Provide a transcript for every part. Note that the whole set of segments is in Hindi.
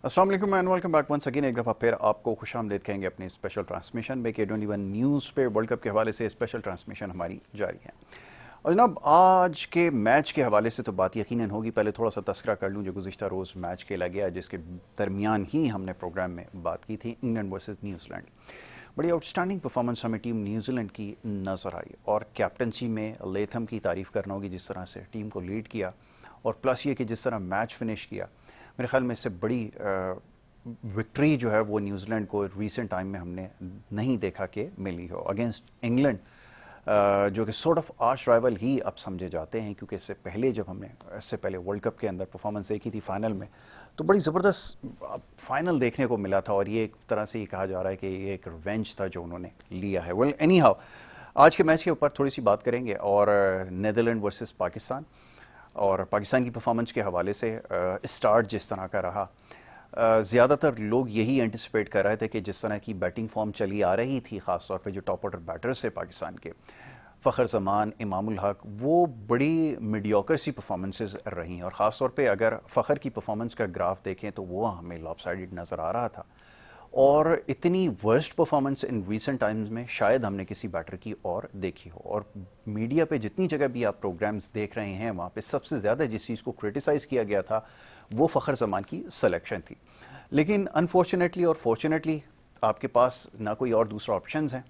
अस्सलाम वालेकुम and welcome back once again. एक दफ़ा फिर आपको खुशामदीद कहेंगे अपनी स्पेशल ट्रांसमिशन में कि K21 न्यूज़ पे वर्ल्ड कप के हवाले से स्पेशल ट्रांसमिशन हमारी जारी है। और जनाब आज के मैच के हवाले से तो बात यकीनन होगी। पहले थोड़ा सा तस्करा कर लूँ जो गुज़िश्ता रोज़ मैच खेला गया, जिसके दरमियान ही हमने प्रोग्राम में बात की थी, इंग्लैंड वर्सेस न्यूजीलैंड। बड़ी आउटस्टैंडिंग परफॉर्मेंस हमें टीम न्यूजीलैंड की नज़र आई और कैप्टनसी में लेथम की तारीफ़ करना होगी, जिस तरह से टीम को लीड किया और प्लस ये कि जिस तरह मैच फिनिश किया। मेरे ख्याल में इससे बड़ी विक्ट्री जो है वो न्यूजीलैंड को रिसेंट टाइम में हमने नहीं देखा कि मिली हो अगेंस्ट इंग्लैंड, जो कि सॉर्ट ऑफ आर्च राइवल ही अब समझे जाते हैं, क्योंकि इससे पहले वर्ल्ड कप के अंदर परफॉर्मेंस देखी थी फाइनल में, तो बड़ी ज़बरदस्त फाइनल देखने को मिला था और ये एक तरह से ये कहा जा रहा है कि ये एक रिवेंज था जो उन्होंने लिया है। वेल एनी हाउ, आज के मैच के ऊपर थोड़ी सी बात करेंगे और नीदरलैंड वर्सेस पाकिस्तान और पाकिस्तान की परफॉर्मेंस के हवाले से स्टार्ट जिस तरह का रहा, ज़्यादातर लोग यही एंटिसिपेट कर रहे थे कि जिस तरह की बैटिंग फॉर्म चली आ रही थी, ख़ास तौर पे जो टॉप ऑर्डर बैटर्स थे पाकिस्तान के, फ़खर जमान, इमामुल हक, वो बड़ी मीडियोकर सी परफॉर्मेंसेस रही और ख़ास तौर पे अगर फ़खर की परफॉर्मेंस का ग्राफ देखें तो वो हमें लॉपसाइडेड नज़र आ रहा था और इतनी worst performance in recent times में शायद हमने किसी बैटर की और देखी हो। और मीडिया पे जितनी जगह भी आप प्रोग्राम्स देख रहे हैं, वहाँ पे सबसे ज़्यादा जिस चीज़ को क्रिटिसाइज़ किया गया था वो फ़खर जमान की सिलेक्शन थी। लेकिन अनफॉर्चुनेटली और फॉर्चुनेटली आपके पास ना कोई और दूसरा ऑप्शंस है,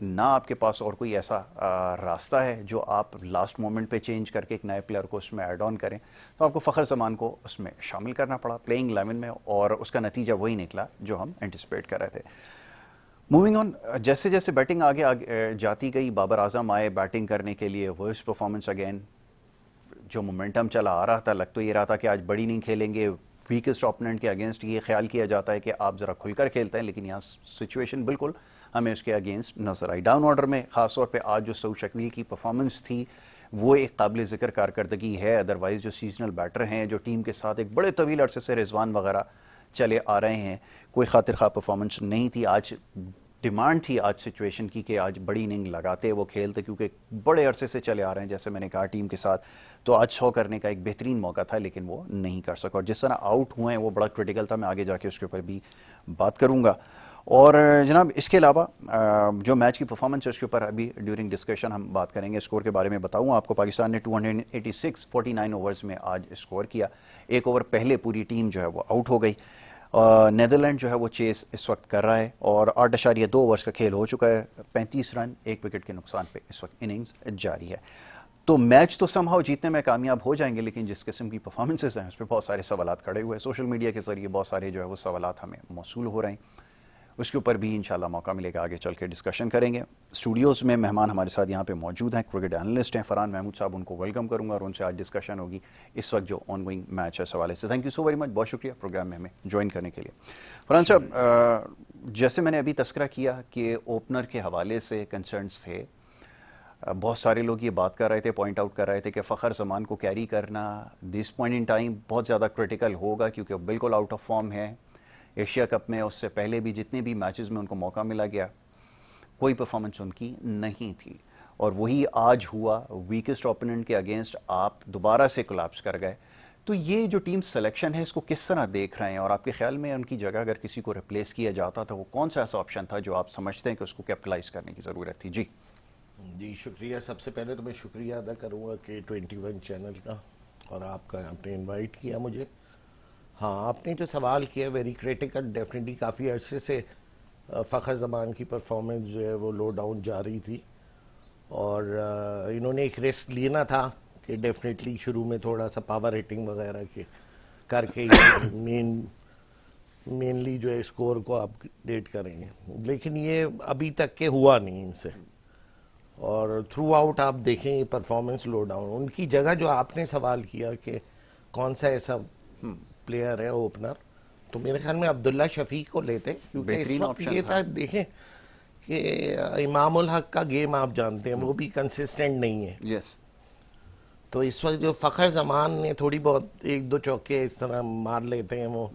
ना आपके पास और कोई ऐसा रास्ता है जो आप लास्ट मोमेंट पे चेंज करके एक नए प्लेयर को उसमें ऐड ऑन करें, तो आपको फ़खर जमान को उसमें शामिल करना पड़ा प्लेइंग 11 में और उसका नतीजा वही निकला जो हम एंटिसिपेट कर रहे थे। मूविंग ऑन, जैसे जैसे बैटिंग आगे जाती गई, बाबर आजम आए बैटिंग करने के लिए, वर्स्ट परफॉर्मेंस अगेन, जो मोमेंटम चला आ रहा था, लग तो ये रहा था कि आज बड़ी नहीं खेलेंगे, वीकेस्ट ओपोनेंट के अगेंस्ट ये ख्याल किया जाता है कि आप ज़रा खुलकर खेलते हैं, लेकिन यहाँ सिचुएशन बिल्कुल हमें उसके अगेंस्ट नजर आई। डाउन ऑर्डर में ख़ास तौर पे आज जो सऊद शकील की परफॉर्मेंस थी वो एक काबिल ज़िक्र कारकर्दगी है। अदरवाइज़ जो सीजनल बैटर हैं जो टीम के साथ एक बड़े तवील अरसे से रिजवान वगैरह चले आ रहे हैं, कोई खातिर खा परफॉर्मेंस नहीं थी। आज डिमांड थी आज सिचुएशन की कि आज बड़ी इनिंग लगाते वो खेलते, क्योंकि बड़े अरसे से चले आ रहे हैं जैसे मैंने कहा टीम के साथ, तो आज 100 करने का एक बेहतरीन मौका था लेकिन वो नहीं कर सका और जिस तरह आउट हुए हैं वो बड़ा क्रिटिकल था। मैं आगे जाके उसके ऊपर भी बात करूँगा। और जनाब इसके अलावा जो मैच की परफॉर्मेंस है उसके ऊपर अभी ड्यूरिंग डिस्कशन हम बात करेंगे। स्कोर के बारे में बताऊँ आपको, पाकिस्तान ने 286 49 ओवर्स में आज स्कोर किया। एक ओवर पहले पूरी टीम जो है वो आउट हो गई। नीदरलैंड जो है वो चेस इस वक्त कर रहा है और 8.2 ओवर्स का खेल हो चुका है। 35 रन 1 विकेट के नुकसान पे इस वक्त इनिंग्स जारी है। तो मैच तो समहाउ जीतने में कामयाब हो जाएंगे, लेकिन जिस किस्म की परफॉर्मेंसेज हैं उस पर बहुत सारे सवालात खड़े हुए हैं। सोशल मीडिया के जरिए बहुत सारे जो है वो सवालात हमें मौसूल हो रहे हैं, उसके ऊपर भी इंशाल्लाह मौका मिलेगा आगे चल के डिस्कशन करेंगे। स्टूडियोज़ में मेहमान हमारे साथ यहाँ पे मौजूद हैं, क्रिकेट एनालिस्ट हैं फरहान महमूद साहब, उनको वेलकम करूँगा और उनसे आज डिस्कशन होगी इस वक्त जो ऑनगोइंग मैच है इस हवाले से। Thank you so very much, बहुत शुक्रिया प्रोग्राम में हमें ज्वाइन करने के लिए। फरहान साहब, जैसे मैंने अभी तस्करा किया कि ओपनर के हवाले से कंसर्न्स थे, बहुत सारे लोग ये बात कर रहे थे, पॉइंट आउट कर रहे थे कि फ़खर जमान को कैरी करना दिस पॉइंट इन टाइम बहुत ज़्यादा क्रिटिकल होगा, क्योंकि बिल्कुल आउट ऑफ फॉर्म है। एशिया कप में उससे पहले भी जितने भी मैचेस में उनको मौका मिला गया, कोई परफॉर्मेंस उनकी नहीं थी और वही आज हुआ, वीकेस्ट ओपोनेंट के अगेंस्ट आप दोबारा से कोलैप्स कर गए। तो ये जो टीम सिलेक्शन है इसको किस तरह देख रहे हैं और आपके ख्याल में उनकी जगह अगर किसी को रिप्लेस किया जाता तो वो कौन सा ऐसा ऑप्शन था जो आप समझते हैं कि उसको कैपिटलाइज करने की ज़रूरत थी? जी शुक्रिया। सबसे पहले तो मैं शुक्रिया अदा करूँगा कि 21 चैनल का और आपका, आपने इनवाइट किया मुझे। हाँ, आपने जो सवाल किया वेरी क्रिटिकल, डेफिनेटली काफ़ी अरसे से फ़खर ज़मान की परफॉर्मेंस जो है वो लो डाउन जा रही थी और इन्होंने एक रिस्क लेना था कि डेफिनेटली शुरू में थोड़ा सा पावर हिटिंग वगैरह के करके मेनली जो है स्कोर को अपडेट करेंगे, लेकिन ये अभी तक के हुआ नहीं इनसे और थ्रू आउट आप देखें ये परफॉर्मेंस लो डाउन। उनकी जगह जो आपने सवाल किया कि कौन सा ऐसा प्लेयर है ओपनर, तो मेरे ख्याल में अब्दुल्ला शफीक को लेते, क्योंकि इस वक्त ये था देखें कि इमामुल हक का गेम आप जानते हैं वो भी कंसिस्टेंट नहीं है। यस। तो इस वक्त जो फ़खर जमान ने थोड़ी बहुत एक दो चौके इस तरह मार लेते हैं वो,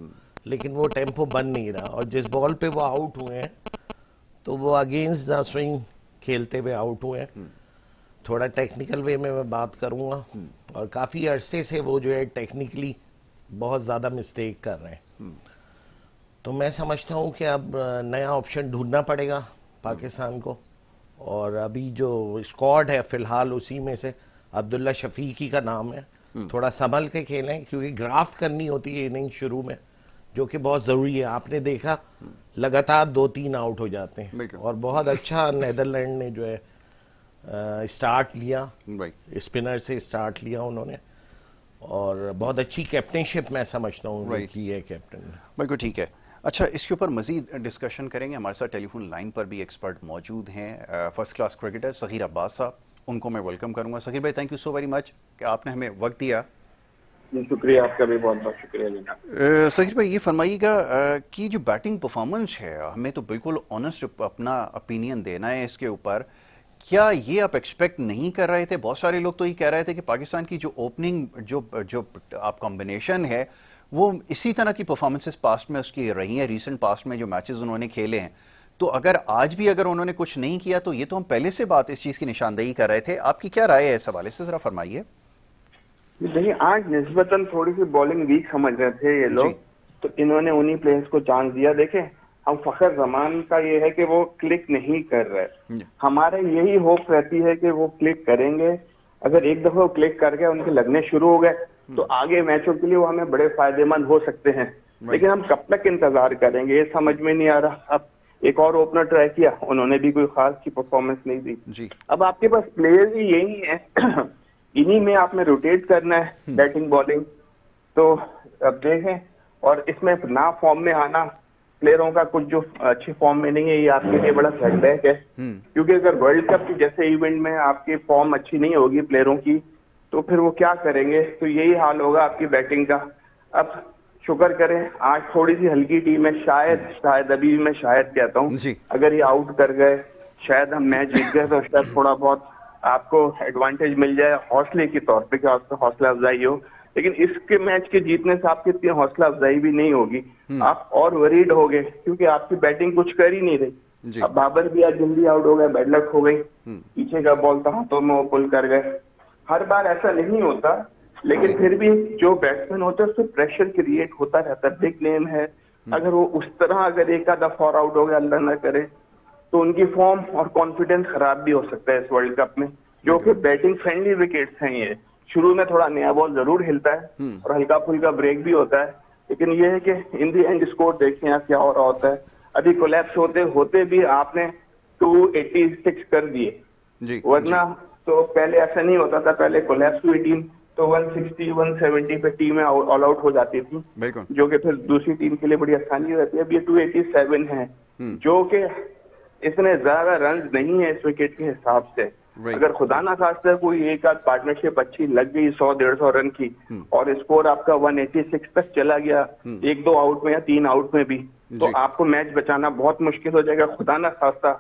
लेकिन वो टेम्पो बन नहीं रहा और जिस बॉल पे वो आउट हुए हैं तो वो अगेंस्ट द स्विंग खेलते हुए आउट हुए हैं। थोड़ा टेक्निकल वे में मैं बात करूंगा और काफ़ी अरसे से वो जो है टेक्निकली बहुत ज़्यादा मिस्टेक कर रहे हैं। तो मैं समझता हूँ कि अब नया ऑप्शन ढूंढना पड़ेगा पाकिस्तान को। और अभी जो स्क्वाड है फिलहाल उसी में से अब्दुल्ला शफीकी का नाम है। थोड़ा संभल के खेलें क्योंकि ग्राफ्ट करनी होती है इनिंग शुरू में, जो कि बहुत ज़रूरी है। आपने देखा लगातार 2-3 आउट हो जाते हैं और बहुत अच्छा नीदरलैंड ने जो है स्टार्ट लिया, स्पिनर से स्टार्ट लिया उन्होंने, और बहुत अच्छी कैप्टनशिप मैं समझता हूँ की है कैप्टन ने। बिल्कुल ठीक है। अच्छा, इसके ऊपर मजीद डिस्कशन करेंगे। हमारे साथ टेलीफोन लाइन पर भी एक्सपर्ट मौजूद हैं, first class cricketer Sagheer Abbas साहब। उनको मैं वेलकम करूंगा। सगीर भाई, thank you so very much कि आपने हमें वक्त दिया। शुक्रिया, आपका भी बहुत बहुत शुक्रिया जनाब। सगीर भाई, ये फरमाइएगा कि जो बैटिंग परफॉर्मेंस है, हमें तो बिल्कुल ऑनेस्ट अपना ओपिनियन देना है इसके ऊपर। क्या ये आप एक्सपेक्ट नहीं कर रहे थे? बहुत सारे लोग तो ये कह रहे थे कि पाकिस्तान की जो ओपनिंग जो जो आप कॉम्बिनेशन है वो इसी तरह की परफॉर्मेंसेस पास्ट में उसकी रही हैं, रीसेंट पास्ट में जो मैचेस उन्होंने खेले हैं। तो अगर आज भी अगर उन्होंने कुछ नहीं किया तो ये तो हम पहले से बात इस चीज़ की निशानदेही कर रहे थे। आपकी क्या राय है इस हवाले से, ज़रा फरमाइए। देखिए, आज निस्बतन थोड़ी सी बॉलिंग वीक समझ रहे थे ये लोग, तो इन्होंने उन्हीं प्लेयर्स को चांस दिया। देखें, हम फखर जमान का ये है कि वो क्लिक नहीं कर रहे। हमारे यही होप रहती है कि वो क्लिक करेंगे। अगर एक दफा वो क्लिक कर गए, उनके लगने शुरू हो गए, तो आगे मैचों के लिए वो हमें बड़े फायदेमंद हो सकते हैं। लेकिन हम कब तक इंतजार करेंगे, ये समझ में नहीं आ रहा। अब एक और ओपनर ट्राई किया, उन्होंने भी कोई खास की परफॉर्मेंस नहीं दी। अब आपके पास प्लेयर्स ही यही है, इन्हीं में आपने रोटेट करना है बैटिंग बॉलिंग। तो अब देखें, और इसमें ना फॉर्म में आना प्लेयरों का कुछ जो अच्छे फॉर्म में नहीं है, ये आपके लिए बड़ा सेटबैक है। क्योंकि अगर वर्ल्ड कप की जैसे इवेंट में आपकी फॉर्म अच्छी नहीं होगी प्लेयरों की, तो फिर वो क्या करेंगे? तो यही हाल होगा आपकी बैटिंग का। अब शुक्र करें आज थोड़ी सी हल्की टीम है, शायद अभी भी मैं शायद कहता हूँ, अगर ये आउट कर गए, शायद हम मैच जीत गए, तो शायद थोड़ा बहुत आपको एडवांटेज मिल जाए हौसले के तौर पे, क्या हौसला अफजाई हो। लेकिन इसके मैच के जीतने से आपकी इतनी हौसला अफजाई भी नहीं होगी, आप और वरीड हो गए क्योंकि आपकी बैटिंग कुछ कर ही नहीं रही। अब बाबर भी आज जल्दी आउट हो गए, बैड लक हो गई, पीछे का बॉल था हाथों में, वो पुल कर गए। हर बार ऐसा नहीं होता, लेकिन फिर भी जो बैट्समैन होता है उससे प्रेशर क्रिएट होता रहता है। बिग नेम है, अगर वो उस तरह अगर एक आधा फॉर आउट हो गया, अल्लाह ना करे, तो उनकी फॉर्म और कॉन्फिडेंस खराब भी हो सकता है इस वर्ल्ड कप में। जो कि बैटिंग फ्रेंडली विकेट्स हैं, ये शुरू में थोड़ा नया बॉल जरूर हिलता है और हल्का फुल्का ब्रेक भी होता है, लेकिन ये है कि इन दी एंड स्कोर देखें आप क्या हो रहा होता है। अभी कोलैप्स होते होते भी आपने 286 कर दिए, वरना तो पहले ऐसा नहीं होता था। पहले कोलैप्स हुई टीम तो 160 170 पे टीमें ऑल आउट हो जाती थी, जो कि फिर दूसरी टीम के लिए बड़ी आसानी रहती है। अब ये 287 है, जो कि इतने ज्यादा रन नहीं है इस विकेट के हिसाब से। अगर खुदा ना खास्ता कोई एक आध पार्टनरशिप अच्छी लग गई 100-150 रन की और स्कोर आपका 186 तक चला गया, 1-2 आउट में या 3 आउट में भी, तो आपको मैच बचाना बहुत मुश्किल हो जाएगा। खुदा ना खास्ता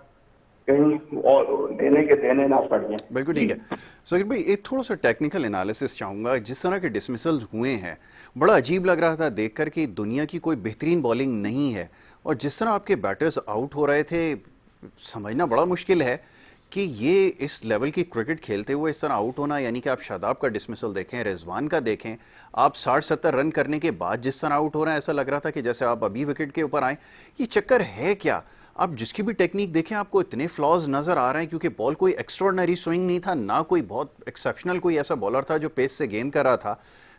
कहीं और देने के देने ना पड़ जाए। बिल्कुल ठीक है। सगीर भाई, एक थोड़ा सा टेक्निकल एनालिसिस चाहूंगा। जिस तरह के डिसमिसल्स हुए हैं, बड़ा अजीब लग रहा था देखकर कि दुनिया की कोई बेहतरीन बॉलिंग नहीं है, और जिस तरह आपके बैटर्स आउट हो रहे थे, समझना बड़ा मुश्किल है कि ये इस लेवल की क्रिकेट खेलते हुए इस तरह आउट होना। यानी कि आप शादाब का डिसमिसल देखें, रिजवान का देखें, आप 60-70 रन करने के बाद जिस तरह आउट हो रहे हैं, ऐसा लग रहा था कि जैसे आप अभी विकेट के ऊपर आए। ये चक्कर है क्या? आप जिसकी भी टेक्निक देखें, आपको इतने फ्लॉज नजर आ रहे हैं, क्योंकि बॉल कोई एक्स्ट्रॉर्डनरी स्विंग नहीं था, ना कोई बहुत एक्सेप्शनल कोई ऐसा बॉलर था जो पेस से गेंद कर रहा था।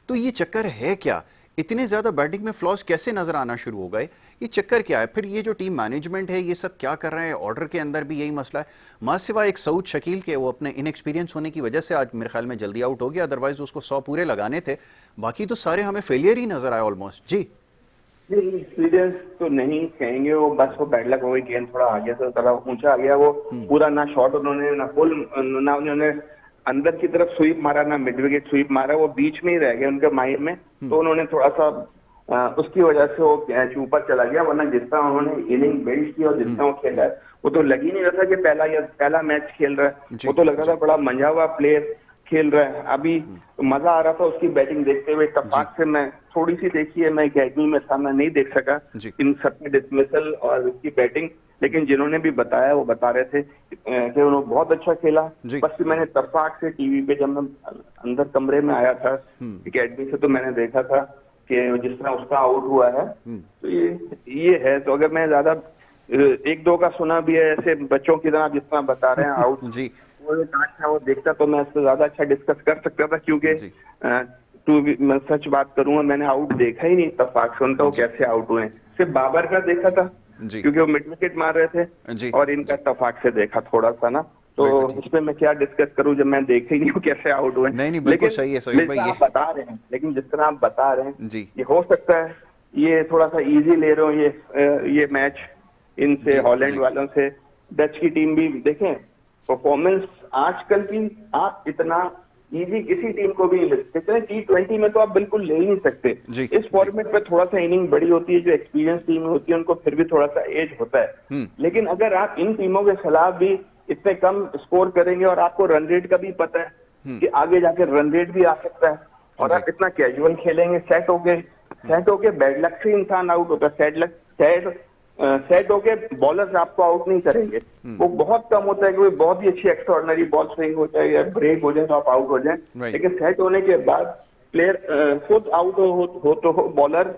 तो ये चक्कर है क्या? इतने ज्यादा बैटिंग में फ्लॉज कैसे नजर आना शुरू हो गए? ये चक्कर क्या है? फिर ये जो टीम मैनेजमेंट है, ये सब क्या कर रहे हैं? ऑर्डर के अंदर भी यही मसला है। मां सिवा एक सऊद शकील के, वो अपने इनएक्सपीरियंस होने की वजह से आज मेरे ख्याल में जल्दी आउट हो गया, अदरवाइज उसको 100 पूरे लगाने थे। बाकी तो सारे हमें फेलियर ही नजर आए ऑलमोस्ट। जी एक्सपीरियंस तो नहीं कहेंगे, वो बस वो बैड लक हो गई, गेंद थोड़ा आगे से थोड़ा ऊंचा आ गया, वो पूरा ना शॉट उन्होंने ना पुल ना उन्होंने अंदर की तरफ स्वीप मारा, ना मिड विकेट स्वीप मारा, वो बीच में ही रह गया उनके माइंड में। तो उन्होंने थोड़ा सा उसकी वजह से वो कैच ऊपर चला गया, वरना जिस तरह उन्होंने इनिंग बिल्ड की और जिस तरह वो खेला है, वो तो लग ही नहीं रहा था कि पहला मैच खेल रहा है। वो तो लग रहा था बड़ा मंझा हुआ प्लेयर खेल रहा है। अभी मजा आ रहा था उसकी बैटिंग देखते हुए। इत्तेफाक से मैं थोड़ी सी देखी है, मैं अकेडमी में था, मैं नहीं देख सका इन सब में डिसमिसल और उसकी बैटिंग, लेकिन जिन्होंने भी बताया वो बता रहे थे कि उन्होंने बहुत अच्छा खेला। बस मैंने इत्तेफाक से टीवी पे जब मैं अंदर कमरे में आया था अकेडमी से, तो मैंने देखा था कि जिस तरह उसका आउट हुआ है, तो ये है। तो अगर मैं ज्यादा एक दो का सुना भी है ऐसे बच्चों की तरह जिस तरह बता रहे हैं आउट, जी वो एक आंख था वो देखता तो मैं इससे ज्यादा अच्छा डिस्कस कर सकता था, क्योंकि जी मैं सच बात करूंगा, मैंने आउट देखा ही नहीं इत्तेफाक से उनका, वो कैसे आउट हुए। सिर्फ बाबर का देखा था जी क्योंकि वो मिड विकेट मार रहे थे, जी और इनका इत्तेफाक से देखा थोड़ा सा ना, तो बिल्कुल ठीक। इसमें मैं क्या डिस्कस करूं जब मैं देख ही नहीं हूँ कैसे आउट हुए। नहीं नहीं बिल्कुल लेकिन सही है सहीर भाई जैसा ये। आप बता रहे हैं, लेकिन जिस तरह आप बता रहे हैं, जी ये हो सकता है ये थोड़ा सा इजी ले रहे हो ये मैच इनसे, जी हॉलैंड जी वालों से। डच की टीम भी देखें, परफॉर्मेंस आजकल की आप इतना इजी किसी टीम को भी नहीं ले सकते। T20 में तो आप बिल्कुल ले ही नहीं सकते। जी इस फॉर्मेट पे थोड़ा सा इनिंग बड़ी होती है, जो एक्सपीरियंस टीम होती है उनको फिर भी थोड़ा सा एज होता है। लेकिन अगर आप इन टीमों के खिलाफ भी इतने कम स्कोर करेंगे, और आपको रन रेट का भी पता है कि आगे जाके रन रेट भी आ सकता है, और जी आप इतना कैजुअल खेलेंगे, सेट होके बैड लक से इंसान आउट होता है। सेट होके बॉलर्स आपको आउट नहीं करेंगे। वो बहुत कम होता है कि कोई बहुत ही अच्छी एक्स्ट्राऑर्डिनरी बॉल स्विंग हो जाए या ब्रेक हो जाए तो आप आउट हो जाए। Right. लेकिन सेट होने के बाद प्लेयर खुद आउट हो तो बॉलर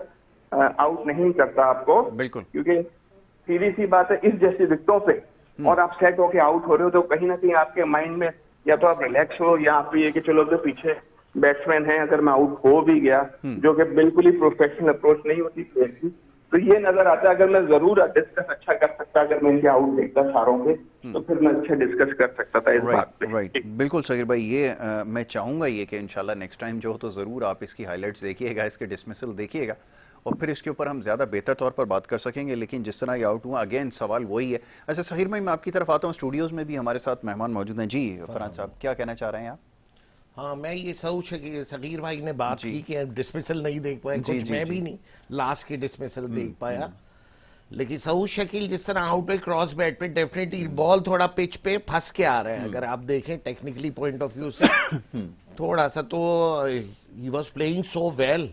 आउट नहीं करता आपको, बिल्कुल क्योंकि सीधी सी बात है, इस जैसी विकेटों से और आप सेट होके आउट हो रहे हो तो कहीं ना कहीं आपके माइंड में या तो आप रिलैक्स हो, या आप ये कि चलो तो पीछे बैट्समैन है, अगर मैं आउट हो भी गया, जो कि बिल्कुल ही प्रोफेशनल अप्रोच नहीं होती प्लेयर की, तो ये नजर आता है। अगर मैं जरूर डिस्कस अच्छा कर सकता, अगर मैं इनके आउट देखता सारों के, तो फिर मैं अच्छा डिस्कस कर सकता था इस बात पे। राइट बिल्कुल सहीर भाई ये मैं चाहूँगा ये कि इंशाल्लाह नेक्स्ट टाइम जो हो तो ज़रूर आप इसकी हाइलाइट्स देखिएगा, इसके डिसमिसल देखिएगा, और फिर इसके ऊपर हम ज़्यादा बेहतर तौर पर बात कर सकेंगे। लेकिन जिस तरह ये आउट हुआ, अगेन सवाल वही है। अच्छा सहीर भाई मैं आपकी तरफ आता हूँ, स्टूडियोज़ में भी हमारे साथ मेहमान मौजूद हैं। जी फरहान साहब क्या कहना चाह रहे हैं आप? हाँ, मैं ये सोच है कि सगीर भाई ने बात जी। की कि डिसमिसल नहीं देख पाए, जी, कुछ जी, मैं जी। भी नहीं लास्ट की डिसमिसल देख पाया। लेकिन सऊद शकील जिस तरह आउट पे क्रॉस बैट पे डेफिनेटली बॉल थोड़ा पिच पे फंस के आ रहे हैं, अगर आप देखें टेक्निकली पॉइंट ऑफ व्यू से थोड़ा सा, तो he was playing so well,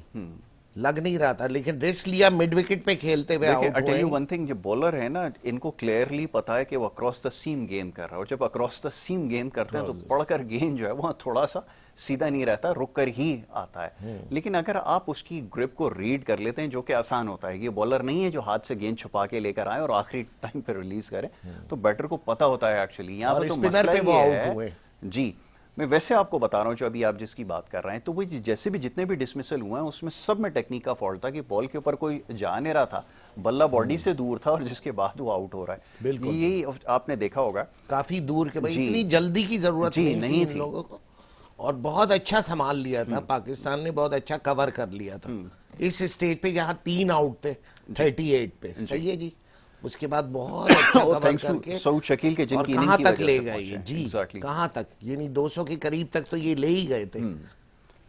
लग नहीं रहा था, लेकिन रिस्क लिया मिड विकेट पे खेलते हुए देखिए आउट आई टेल यू हुए। वन थिंग, जो बॉलर है ना इनको क्लियरली पता है कि वो अक्रॉस द सीम गेंद कर रहा है, और जब अक्रॉस द सीम गेंद करते हैं तो पड़कर गेंद जो है वो थोड़ा सा सीधा नहीं रहता, रुक कर ही आता है। लेकिन अगर आप उसकी ग्रिप को रीड कर लेते हैं, जो कि आसान होता है, ये बॉलर नहीं है जो हाथ से गेंद छुपा के लेकर आए और आखिरी टाइम पे रिलीज करे, तो बैटर को पता होता है एक्चुअली। यहाँ और पे तो स्पिनर मसला पे वो ये आउट है हुए। जी, मैं वैसे आपको बता रहा हूँ जो अभी आप जिसकी बात कर रहे हैं, तो वो जैसे भी जितने भी डिसमिसल हुए हैं उसमें सब में टेक्निक का फॉल्ट था कि बॉल के ऊपर कोई जा नहीं रहा था, बल्ला बॉडी से दूर था, और जिसके बाद वो आउट हो रहा है। बिल्कुल यही आपने देखा होगा काफी दूर के भाई, जी। इतनी जल्दी की जरूरत जी, नहीं नहीं थी इन थी। लोगों को, और बहुत अच्छा संभाल लिया था पाकिस्तान ने, बहुत अच्छा कवर कर लिया था इस स्टेज पे, जहां 3 आउट थे 38 पे। सही है जी, उसके बाद बहुत अच्छा और कवर थैंक्स टू करके सऊद शकील के और जिनकी कहां इनिंग की तक वजह ले से गए पहुंचे ये हैं। जी, एग्जैक्टली कहां तक, यानी 200 के करीब तक तो ये ले ही गए थे।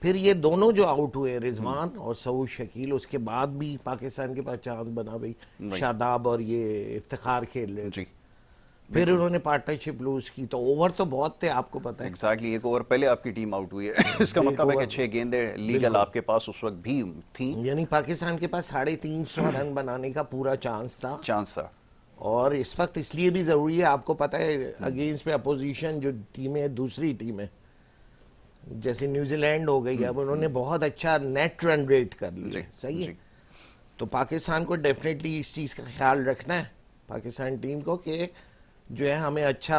फिर ये दोनों जो आउट हुए रिजवान और सऊद शकील, उसके बाद भी पाकिस्तान के पास चांद बना भाई, शादाब और ये इफ्तिखार खेल रहे थे। जी फिर उन्होंने पार्टनरशिप लूज की, तो ओवर तो बहुत थे, आपको पता है। एग्जैक्टली एक ओवर पहले आपकी टीम आउट हुई है इसका एक मतलब है कि ओवर 6 गेंदें लीगल बिल्कुल। आपके पास उस वक्त भी थी, यानी पाकिस्तान के पास 350 रन बनाने का पूरा चांस था। चांस था। और इस वक्त इसलिए भी जरूरी है, आपको पता है अगेंस्ट पे अपोजिशन जो टीमें, दूसरी टीमें जैसे न्यूजीलैंड हो गई, अब उन्होंने बहुत अच्छा नेट रन रेट कर लिया। सही है, जी। तो पाकिस्तान को डेफिनेटली इस चीज का ख्याल रखना है, पाकिस्तान टीम को, कि जो है हमें अच्छा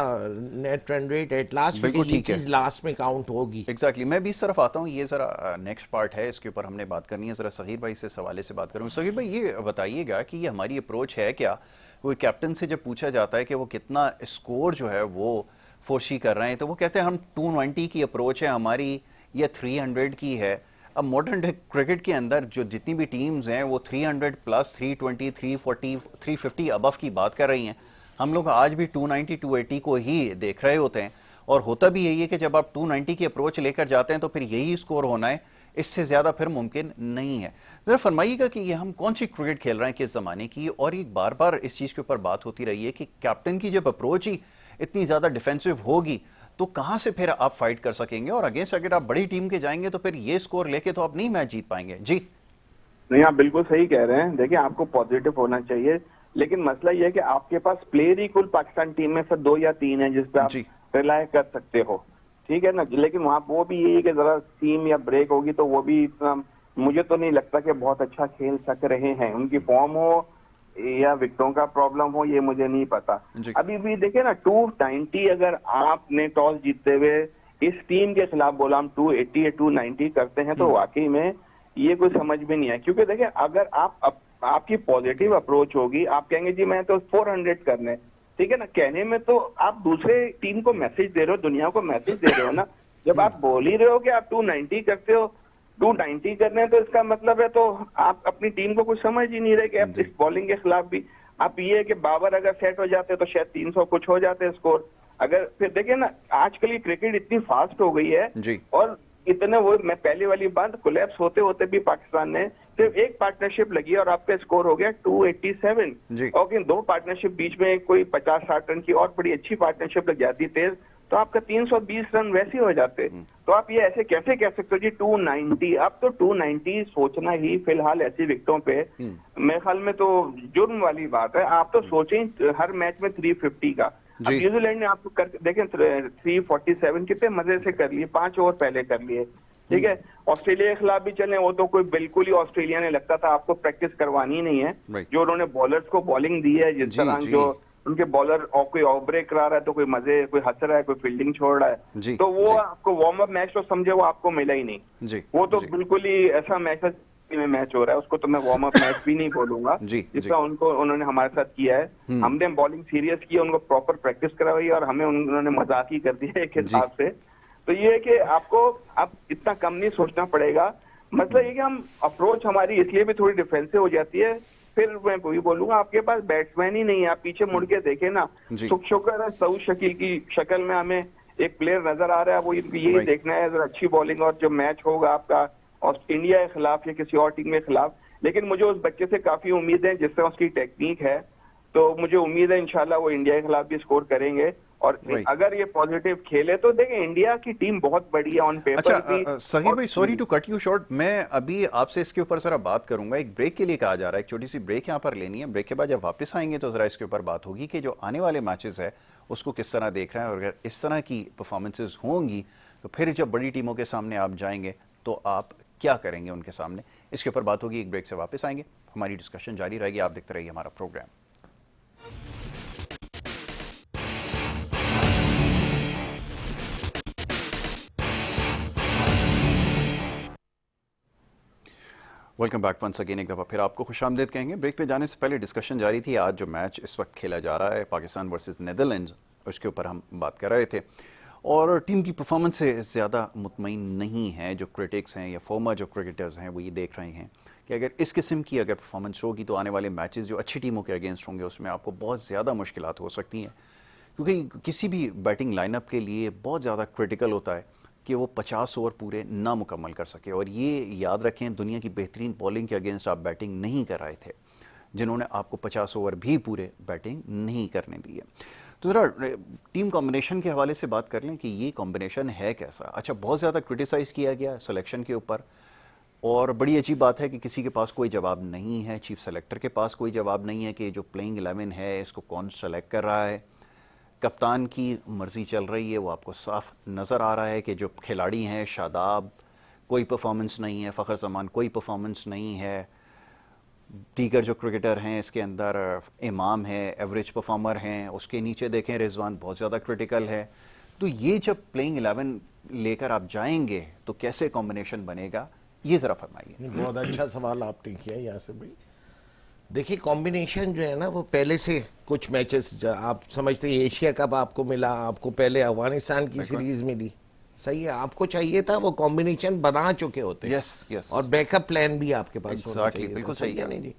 net run rate at last, बिल्कुल क्योंकि ये ठीक है। चीज लास्ट में काउंट होगी। एग्जैक्टली मैं भी इस तरफ आता हूँ, ये ज़रा नेक्स्ट पार्ट है, इसके ऊपर हमने बात करनी है। ज़रा सहीर भाई से सवाले से बात करूँ। सहीर भाई ये बताइएगा कि ये हमारी अप्रोच है क्या? वो कैप्टन से जब पूछा जाता है कि वो कितना स्कोर जो है वो फोर्शी कर रहे हैं, तो वो कहते हैं हम 290 की अप्रोच है हमारी, या 300 की है। अब मॉडर्न क्रिकेट के अंदर जो जितनी भी टीम्स हैं वो 300 प्लस 320 340 350 अबव की बात कर रही हैं। हम लोग आज भी 290 280 को ही देख रहे होते हैं, और होता भी यही है कि जब आप 290 की अप्रोच लेकर जाते हैं तो फिर यही स्कोर होना है, इससे ज़्यादा फिर मुमकिन नहीं है। ज़रा फरमाइएगा कि ये हम कौन सी क्रिकेट खेल रहे हैं, किस ज़माने की। और एक बार बार इस चीज़ के ऊपर बात होती रही है कि कैप्टन की जब अप्रोच ही इतनी ज़्यादा डिफेंसिव होगी तो कहाँ से फिर आप फाइट कर सकेंगे, और अगेंस्ट अगर आप बड़ी टीम के जाएंगे तो फिर ये स्कोर लेके तो आप नहीं मैच जीत पाएंगे। जी नहीं, आप बिल्कुल सही कह रहे हैं। देखिए, आपको पॉजिटिव होना चाहिए, लेकिन मसला ये है कि आपके पास प्लेयर ही कुल पाकिस्तान टीम में से 2 या 3 है जिस पे आप जी। रिलाय कर सकते हो, ठीक है ना। लेकिन वहाँ वो भी यही है कि जरा सीम या ब्रेक होगी तो वो भी इतना मुझे तो नहीं लगता कि बहुत अच्छा खेल सक रहे हैं। उनकी फॉर्म हो या विकेटों का प्रॉब्लम हो, ये मुझे नहीं पता। जी। अभी भी देखिए ना, 290 अगर आपने टॉस जीतते हुए इस टीम के खिलाफ बोला हम 280 या 290 करते हैं, तो वाकई में ये कोई समझ में नहीं है। क्योंकि देखिए, अगर आपकी पॉजिटिव अप्रोच होगी, आप कहेंगे जी मैं तो 400 करने, ठीक है ना, कहने में तो आप दूसरे टीम को मैसेज दे रहे हो, दुनिया को मैसेज दे रहे हो ना। जब आप बोल ही रहे हो कि आप 290 करते हो, 290 करने हैं, तो इसका मतलब है तो आप अपनी टीम को कुछ समझ ही नहीं रहे कि आप इस बॉलिंग के खिलाफ भी आप ये है कि बाबर अगर सेट हो जाते तो शायद 300 कुछ हो जाते स्कोर। अगर फिर देखिए ना, आजकल ये क्रिकेट इतनी फास्ट हो गई है जी। और इतने वो, मैं पहले वाली बात, कोलैप्स होते होते भी पाकिस्तान ने सिर्फ एक पार्टनरशिप लगी और आपका स्कोर हो गया 287 जी। और कि दो पार्टनरशिप बीच में कोई 50-60 रन की और बड़ी अच्छी पार्टनरशिप लग जाती तेज, तो आपका 320 रन वैसे हो जाते। तो आप ये ऐसे कैसे कह सकते हो जी 290? अब तो 290 सोचना ही फिलहाल ऐसी विकेटों पे मेरे ख्याल में तो जुर्म वाली बात है। आप तो सोचें हर मैच में 350 का। अब जी। न्यूजीलैंड ने आपको देखें 347 कितने मजे से कर लिए, 5 ओवर पहले कर लिए, ठीक है। ऑस्ट्रेलिया के खिलाफ भी चले, वो तो कोई बिल्कुल ही ऑस्ट्रेलिया ने लगता था आपको प्रैक्टिस करवानी नहीं है। Right. जो उन्होंने बॉलर्स को बॉलिंग दी है, जिस जी, तरह जी। जो उनके बॉलर और कोई ऑफ ब्रेक करा रहा है तो कोई मजे, कोई हंस रहा है, कोई फील्डिंग छोड़ रहा जी, है, तो वो जी। आपको वार्म अप मैच तो समझे वो आपको मिला ही नहीं। जी, वो तो जी। बिल्कुल ही ऐसा मैच है में मैच हो रहा है, उसको तो मैं वार्म अप मैच भी नहीं बोलूंगा जी, जिसका उन्होंने हमारे साथ किया है। हमने बॉलिंग सीरियस की, उनको प्रॉपर प्रैक्टिस करवाई और हमें उन्होंने मजाक ही कर दिया एक हिसाब से। तो ये है कि आपको अब इतना कम नहीं सोचना पड़ेगा। मतलब ये कि हम अप्रोच हमारी इसलिए भी थोड़ी डिफेंसिव हो जाती है। फिर मैं वही बोलूंगा, आपके पास बैट्समैन ही नहीं है। आप पीछे मुड़ के देखें ना, जी। शुक्र है सऊद शकील की शक्ल में हमें एक प्लेयर नजर आ रहा है, वो यही Right. देखना है अगर अच्छी बॉलिंग और जो मैच होगा आपका और इंडिया के खिलाफ या किसी और टीम के खिलाफ। लेकिन मुझे उस बच्चे से काफी उम्मीद है, जिस तरह उसकी टेक्निक है, तो मुझे उम्मीद है इंशाल्लाह वो इंडिया के खिलाफ भी स्कोर करेंगे। और Right. अगर ये पॉजिटिव खेले तो देखें, इंडिया की टीम बहुत बड़ी है ऑन पेपर अच्छा भी। सहीर भाई, sorry to cut you short, मैं अभी आपसे इसके ऊपर जरा बात करूंगा। एक ब्रेक के लिए कहा जा रहा है, एक छोटी सी ब्रेक यहाँ पर लेनी है। ब्रेक के बाद जब वापस आएंगे तो जरा इसके ऊपर बात होगी कि जो आने वाले मैचेस है उसको किस तरह देख रहे हैं, और अगर इस तरह की परफॉर्मेंसेज होंगी तो फिर जब बड़ी टीमों के सामने आप जाएंगे तो आप क्या करेंगे उनके सामने, इसके ऊपर बात होगी। एक ब्रेक से वापस आएंगे, हमारी डिस्कशन जारी रहेगी। आप देखते रहिए हमारा programme. Welcome back once again, एक दफ़ा फिर आपको खुशामदीद कहेंगे। ब्रेक पे जाने से पहले डिस्कशन जारी थी। आज जो मैच इस वक्त खेला जा रहा है पाकिस्तान वर्सेस नेदरलैंड्स, उसके ऊपर हम बात कर रहे थे और टीम की परफॉर्मेंस से ज़्यादा मुतमईन नहीं है। जो क्रिटिक्स हैं या फॉर्मर जो क्रिकेटर्स हैं वो ये देख रहे हैं कि अगर इस किस्म की अगर परफॉर्मेंस होगी तो आने वाले मैचेस जो अच्छी टीमों के अगेंस्ट होंगे उसमें आपको बहुत ज़्यादा मुश्किलात हो सकती हैं, क्योंकि किसी भी बैटिंग लाइनअप के लिए बहुत ज़्यादा क्रिटिकल होता है कि वो 50 ओवर पूरे ना मुकम्मल कर सके। और ये याद रखें, दुनिया की बेहतरीन बॉलिंग के अगेंस्ट आप बैटिंग नहीं कर रहे थे, जिन्होंने आपको 50 ओवर भी पूरे बैटिंग नहीं करने दी है। तो ज़रा टीम कॉम्बिनेशन के हवाले से बात कर लें कि ये कॉम्बिनेशन है कैसा। अच्छा, बहुत ज़्यादा क्रिटिसाइज़ किया गया सिलेक्शन के ऊपर, और बड़ी अजीब बात है कि किसी के पास कोई जवाब नहीं है, चीफ सेलेक्टर के पास कोई जवाब नहीं है कि जो प्लेइंग 11 है इसको कौन सेलेक्ट कर रहा है। कप्तान की मर्ज़ी चल रही है, वो आपको साफ नज़र आ रहा है कि जो खिलाड़ी हैं, शादाब कोई परफॉर्मेंस नहीं है, फ़खर जमान कोई परफॉर्मेंस नहीं है, दीगर जो क्रिकेटर हैं इसके अंदर इमाम है एवरेज परफॉर्मर हैं, उसके नीचे देखें रिजवान बहुत ज़्यादा क्रिटिकल है। तो ये जब प्लेइंग 11 लेकर आप जाएंगे तो कैसे कॉम्बिनेशन बनेगा, ये ज़रा फरमाइए। बहुत अच्छा सवाल आपने किया यहाँ से भाई। देखिए, कॉम्बिनेशन जो है ना वो पहले से कुछ मैचेस आप समझते हैं, एशिया कप आपको मिला, आपको पहले अफगानिस्तान की सीरीज मिली, सही है, आपको चाहिए था वो कॉम्बिनेशन बना चुके होते। यस। और बैकअप प्लान भी आपके पास होना चाहिए। बिल्कुल सही है। नहीं जी,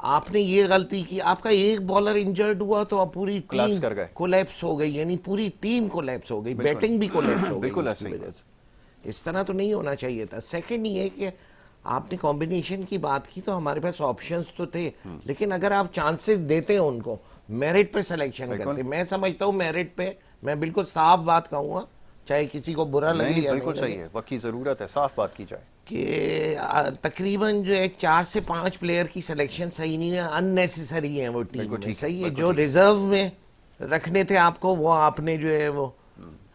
आपने ये गलती की, आपका एक बॉलर इंजर्ड हुआ तो अब पूरी टीम कर गए, कोलैप्स हो गई, यानी पूरी टीम कोलैप्स हो गई, बैटिंग भी कोलैप्स हो गई। बिल्कुल ऐसे ही। इस तरह तो नहीं होना चाहिए था। सेकंड ये कि आपने कॉम्बिनेशन की बात की तो हमारे पास ऑप्शंस तो थे, लेकिन अगर आप चांसेस देते हैं उनको, मेरिट पे सिलेक्शन करते, मैं समझता हूँ मेरिट पे, मैं बिल्कुल साफ बात कहूंगा, चाहे किसी को बुरा लगे या बिल्कुल सही है, वक्त की जरूरत है, साफ बात की जाए कि तकरीबन जो है 4 से 5 प्लेयर की सिलेक्शन सही नहीं है, अननेसेसरी है वो टीम में, सही है। जो रिजर्व में रखने थे आपको वो आपने जो है वो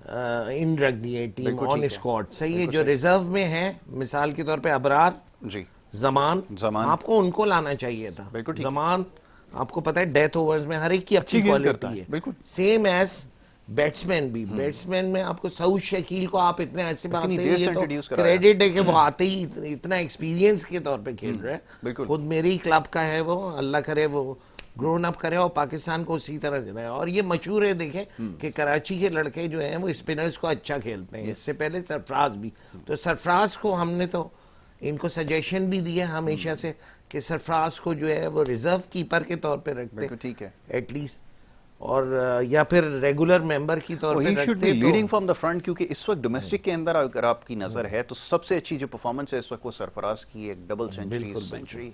इन रख दिए टीम बिल्कुल ऑन ठीक है। स्क्वाड, सही है। बिल्कुल जो सही। रिजर्व में है, मिसाल के तौर पे अबरार, जी जमान, जमान। आपको उनको लाना चाहिए था। बिल्कुल ठीक है। जमान, आपको पता है डेथ ओवर्स में हर एक की अच्छी अपनी गेंद करता क्वालिटी है, है। बिल्कुल। सेम एज बैट्समैन भी, बैट्समैन में आपको सऊद शकील को आप इतने अरसे में इतनी आते देर हैं, से ये तो इंट्रोड्यूस कराया। क्रेडिट है कि वो आते ही इतना एक्सपीरियंस के तौर पे खेल रहे हैं। बिल्कुल। खुद मेरे ही क्लब का है वो, अल्लाह करे वो ग्रोन अप करे और पाकिस्तान को उसी तरह देना है। और ये मशहूर है, देखें कि कराची के लड़के जो हैं वो स्पिनर्स को अच्छा खेलते हैं। इससे पहले सरफराज भी, तो सरफराज को हमने तो इनको सजेशन भी दिया हमेशा से कि सरफराज को जो है वो रिजर्व कीपर के तौर पे रखते बिल्कुल ठीक है। एटलीस्ट, और या फिर रेगुलर मेंबर की तौर पे ही शुड बी रखते लीडिंग फ्रॉम द फ्रंट, क्योंकि इस वक्त डोमेस्टिक के अंदर अगर आपकी नजर है तो सबसे अच्छी जो परफॉर्मेंस है इस वक्त वो सरफराज की, एक double century,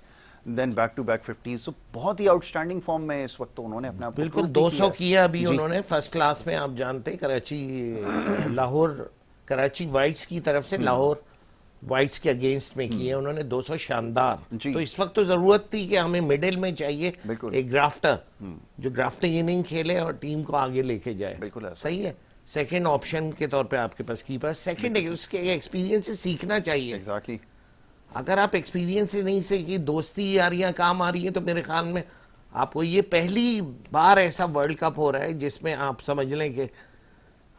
then back to back 50, तो बहुत ही आउटस्टैंडिंग फॉर्म में इस वक्त तो उन्होंने अपना बिल्कुल 200 किया अभी उन्होंने फर्स्ट क्लास में। आप जानते हैं कराची लाहौर, कराची वाइट्स की तरफ से लाहौर वाइट्स के अगेंस्ट में किए उन्होंने 200 शानदार। जी। तो इस वक्त तो जरूरत थी कि हमें मिडिल में चाहिए बिल्कुल। एक ग्राफ्टर जो ग्राफ्टिंग इनिंग खेले और टीम को आगे लेके जाए। बिल्कुल ऐसा। सही है। सेकंड ऑप्शन के तौर पे आपके पास कीपर, सेकंड है उसके एक्सपीरियंस से सीखना चाहिए। एग्जैक्टली। अगर आप एक्सपीरियंस से नहीं सीखी, दोस्ती यारियां काम आ रही है, तो मेरे ख्याल में आपको ये पहली बार ऐसा वर्ल्ड कप हो रहा है जिसमें आप समझ लें कि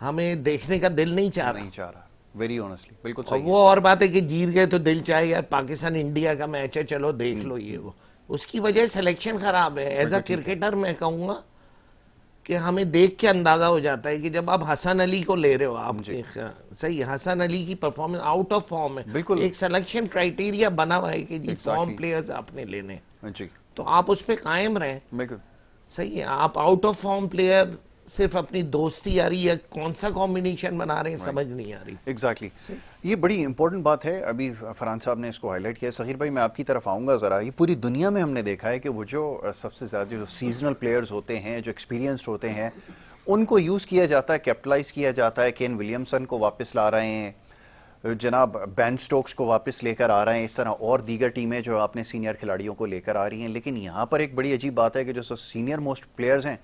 हमें देखने का दिल नहीं चाह रहा। नहीं चाह रहा, वेरी ऑनेस्टली, बिल्कुल और सही वो और बात है कि जीत गए तो दिल चाहे यार पाकिस्तान इंडिया का मैच है, चलो देख लो ये वो। उसकी वजह सिलेक्शन खराब है। एज अ क्रिकेटर मैं कहूंगा कि हमें देख के अंदाजा हो जाता है कि जब आप हसन अली को ले रहे हो, आप सही, हसन अली की परफॉर्मेंस आउट ऑफ फॉर्म है, बिल्कुल। एक सिलेक्शन क्राइटेरिया बना हुआ है कि जी फॉर्म Exactly. प्लेयर्स आपने लेने, जी तो आप उस पर कायम रहें। बिल्कुल। सही है। आप आउट ऑफ फॉर्म प्लेयर सिर्फ अपनी दोस्ती यारी या कौन सा कॉम्बिनेशन बना रहे हैं, समझ नहीं आ रही। एग्जैक्टली ये बड़ी इंपॉर्टेंट बात है। अभी फरहान साहब ने इसको हाईलाइट किया। सगीर भाई मैं आपकी तरफ आऊँगा ज़रा। ये पूरी दुनिया में हमने देखा है कि वो जो सबसे ज़्यादा जो सीजनल प्लेयर्स होते हैं, जो एक्सपीरियंस्ड होते हैं, उनको यूज़ किया जाता है, कैपिटलाइज किया जाता है। केन विलियमसन को वापस ला रहे हैं, जनाब बेन स्टोक्स को वापस लेकर आ रहे हैं, इस तरह और दीगर टीमें जो आपने सीनियर खिलाड़ियों को लेकर आ रही हैं। लेकिन यहाँ पर एक बड़ी अजीब बात है कि जो सीनियर मोस्ट प्लेयर्स हैं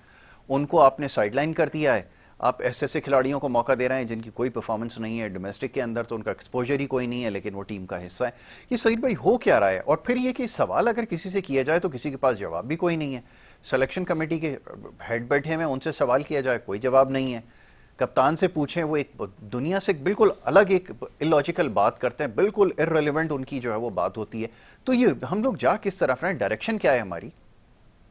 उनको आपने साइडलाइन कर दिया है। आप ऐसे खिलाड़ियों को मौका दे रहे हैं जिनकी कोई परफॉर्मेंस नहीं है डोमेस्टिक के अंदर, तो उनका एक्सपोजर ही कोई नहीं है, लेकिन वो टीम का हिस्सा है। ये सईद भाई हो क्या रहा है? और फिर ये कि सवाल अगर किसी से किया जाए तो किसी के पास जवाब भी कोई नहीं है। सिलेक्शन कमेटी के हेड बैठे हैं, उनसे सवाल किया जाए कोई जवाब नहीं है। कप्तान से पूछें, वो एक दुनिया से बिल्कुल अलग एक इलॉजिकल बात करते हैं, बिल्कुल इररिलेवेंट उनकी जो है वो बात होती है। तो ये हम लोग जा किस तरफ हैं? डायरेक्शन क्या है हमारी?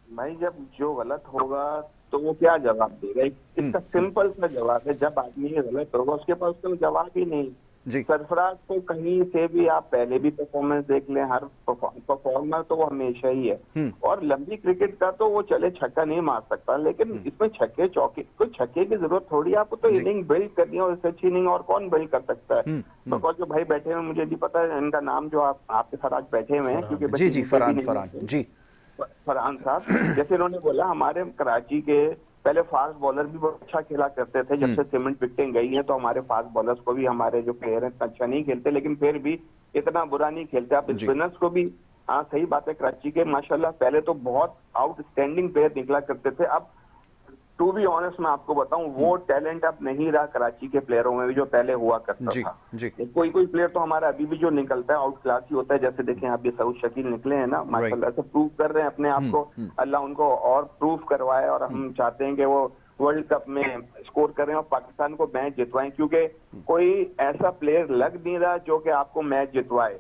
भाई जब जो गलत होगा तो वो क्या जवाब देगा? इसका सिंपल सा जवाब है, जब आदमी गलत होगा उसके पास कोई जवाब ही नहीं। जी। सरफराज को कहीं से भी आप पहले भी परफॉर्मेंस देख लें, हर परफॉर्मर तो वो हमेशा ही है। और लंबी क्रिकेट का तो वो चले छक्का नहीं मार सकता, लेकिन इसमें छक्के चौके, कोई छक्के की जरूरत थोड़ी है। आपको तो इनिंग बिल्ड करनी है, और इससे अच्छी इनिंग और कौन बिल्ड कर सकता है? बिकॉज जो भाई बैठे हुए, मुझे नहीं पता है इनका नाम, जो आपके साथ आज बैठे हुए हैं, क्योंकि जी जी फरहान जी फरहान साहब, जैसे इन्होंने बोला हमारे कराची के पहले फास्ट बॉलर भी बहुत अच्छा खेला करते थे। जब से सीमेंट विकेटें गई हैं तो हमारे फास्ट बॉलर्स को भी, हमारे जो प्लेयर हैं अच्छा नहीं खेलते, लेकिन फिर भी इतना बुरा नहीं खेलते। आप स्पिनर्स को भी, हाँ सही बात है, कराची के माशाल्लाह पहले तो बहुत आउटस्टैंडिंग प्लेयर निकला करते थे। अब टू बी ऑनेस्ट मैं आपको बताऊं, वो टैलेंट अब नहीं रहा कराची के प्लेयरों में भी जो पहले हुआ करता जी, था। जी। कोई कोई प्लेयर तो हमारा अभी भी जो निकलता है आउट क्लास ही होता है। जैसे देखें आप, ये सऊद शकील निकले हैं ना, माशाल्लाह से प्रूव कर रहे हैं अपने आप को। अल्लाह उनको और प्रूव करवाए, और हम चाहते हैं कि वो वर्ल्ड कप में स्कोर करें और पाकिस्तान को मैच जितवाएं, क्योंकि कोई ऐसा प्लेयर लग नहीं रहा जो कि आपको मैच जितवाए।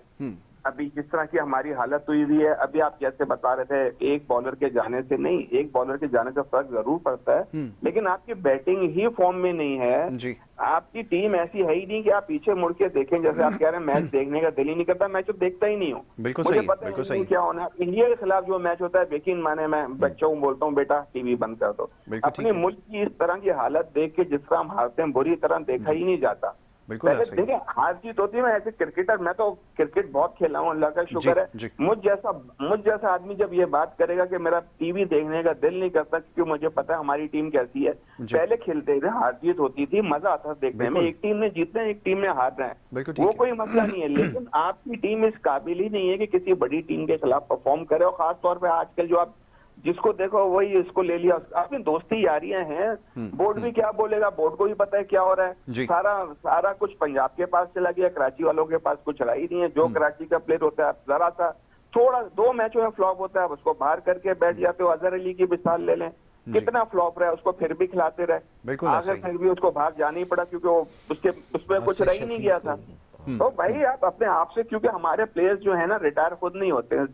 अभी जिस तरह की हमारी हालत हुई हुई है, अभी आप जैसे बता रहे थे, एक बॉलर के जाने से नहीं, एक बॉलर के जाने से फर्क जरूर पड़ता है, लेकिन आपकी बैटिंग ही फॉर्म में नहीं है जी। आपकी टीम ऐसी है ही नहीं कि आप पीछे मुड़ के देखें। जैसे आप कह रहे हैं मैच देखने का दिल ही नहीं करता, मैच तो देखता ही नहीं हूँ। बिल्कुल मुझे सही, पता बिल्कुल है सही। क्या होना है। इंडिया के खिलाफ जो मैच होता है, यकीन माने मैं बच्चों को बोलता हूँ, बेटा टीवी बंद कर दो। बिल्कुल अपने ठीक है। मुल्क की इस तरह की हालत देख के जिस तरह हम हारते हैं, बुरी तरह देखा ही नहीं जाता। बिल्कुल पहले ऐसा ही। देखिए हार जीत होती है। मैं ऐसे क्रिकेटर, मैं तो क्रिकेट बहुत खेला हूँ, अल्लाह का शुक्र जी। है। मुझ जैसा आदमी जब ये बात करेगा कि मेरा टीवी देखने का दिल नहीं करता, क्योंकि मुझे पता है हमारी टीम कैसी है। पहले खेलते थे, हार जीत होती थी, मजा आता था देखने में। एक टीम ने जीतना है, एक टीम ने हार रहे बिल्कुल हैं, ठीक वो है। कोई मसला नहीं है। लेकिन आपकी टीम इस काबिल ही नहीं है कि किसी बड़ी टीम के खिलाफ परफॉर्म करे। और खासतौर पर आजकल जो आप जिसको देखो वही इसको ले लिया। अपनी दोस्ती यारियां हैं, बोर्ड भी क्या बोलेगा, बोर्ड को भी पता है क्या हो रहा है। सारा कुछ पंजाब के पास चला गया, कराची वालों के पास कुछ रहा ही नहीं है। जो कराची का प्लेयर होता है, जरा सा थोड़ा 2 मैचों में फ्लॉप होता है, उसको बाहर करके बैठ जाते हो। अजहर अली की मिसाल ले लें, कितना फ्लॉप रहा है, उसको फिर भी खिलाते रहे, आगे फिर भी उसको बाहर जाना ही पड़ा क्योंकि वो उसमें कुछ रह ही नहीं गया था। तो भाई आप अपने आप से, क्योंकि हमारे प्लेयर्स जो है ना रिटायर खुद नहीं होते हैं,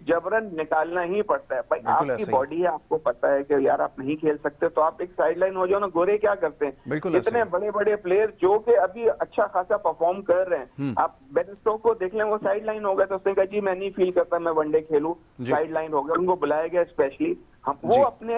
जबरन निकालना ही पड़ता है। भाई आपकी बॉडी है, आपको पता है कि यार आप नहीं खेल सकते, तो आप एक साइडलाइन हो जाओ ना। गोरे क्या करते हैं, इतने बड़े बड़े प्लेयर जो कि अभी अच्छा खासा परफॉर्म कर रहे हैं, आप बेन स्टोक्स को देख लें, वो साइडलाइन हो गया तो उसने कहा जी मैं नहीं फील करता मैं वनडे खेलूं, साइडलाइन हो गया। उनको बुलाया गया स्पेशली। हम वो अपने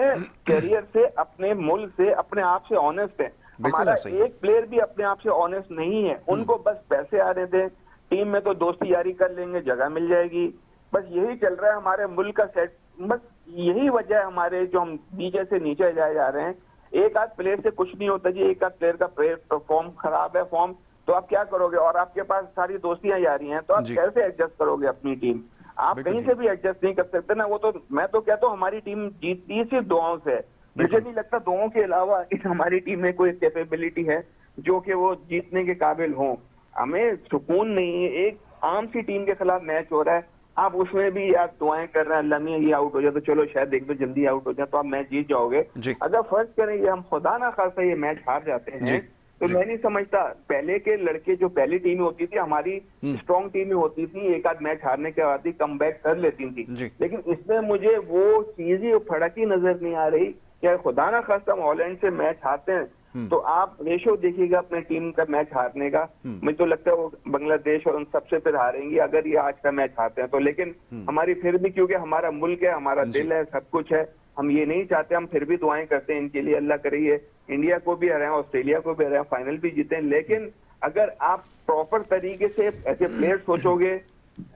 कैरियर से, अपने मुल्क से, अपने आप से ऑनेस्ट है। हमारा एक प्लेयर भी अपने आप से ऑनेस्ट नहीं है, उनको बस पैसे आ रहे थे, टीम में तो दोस्ती यारी कर लेंगे, जगह मिल जाएगी, बस यही चल रहा है हमारे मुल्क का सेट। बस यही वजह है हमारे जो हम नीचे से नीचे जाए जा रहे हैं। एक आध प्लेयर से कुछ नहीं होता जी, एक आध प्लेयर का फॉर्म खराब है, फॉर्म तो आप क्या करोगे, और आपके पास सारी दोस्तियां जारी हैं, तो आप कैसे एडजस्ट करोगे अपनी टीम? आप कहीं से भी एडजस्ट नहीं कर सकते ना। वो तो मैं तो कहता हूँ हमारी टीम जीतती सिर्फ दुआओं से। मुझे नहीं लगता दुआओं के अलावा हमारी टीम में कोई कैपेबिलिटी है जो कि वो जीतने के काबिल हो। हमें सुकून नहीं है, एक आम सी टीम के खिलाफ मैच हो रहा है, आप उसमें भी यार दुआएं कर रहे हैं अल्लाह मियां ये आउट हो जाए तो चलो शायद एक दो जल्दी आउट हो जाए तो आप मैच जीत जाओगे। अगर फर्ज करें ये हम खुदा ना खासा ये मैच हार जाते हैं तो मैं नहीं समझता, पहले के लड़के जो पहली टीम होती थी हमारी स्ट्रॉन्ग टीम होती थी, एक आध मैच हारने के बाद ही कम बैक कर लेती थी, लेकिन इसमें मुझे वो चीज ही फड़क ही नजर नहीं आ रही। क्या खुदा ना खासा हम हॉलैंड से मैच हारते हैं तो आप रेशो देखिएगा अपने टीम का मैच हारने का, मुझे तो लगता है वो बांग्लादेश और उन सबसे फिर हारेंगी अगर ये आज का मैच हारते हैं तो। लेकिन हमारी फिर भी, क्योंकि हमारा मुल्क है, हमारा दिल है, सब कुछ है, हम ये नहीं चाहते, हम फिर भी दुआएं करते हैं इनके लिए, अल्लाह करे ये इंडिया को भी हराएं, ऑस्ट्रेलिया को भी हराएं, फाइनल भी जीते। लेकिन अगर आप प्रॉपर तरीके से एज ए प्लेयर सोचोगे,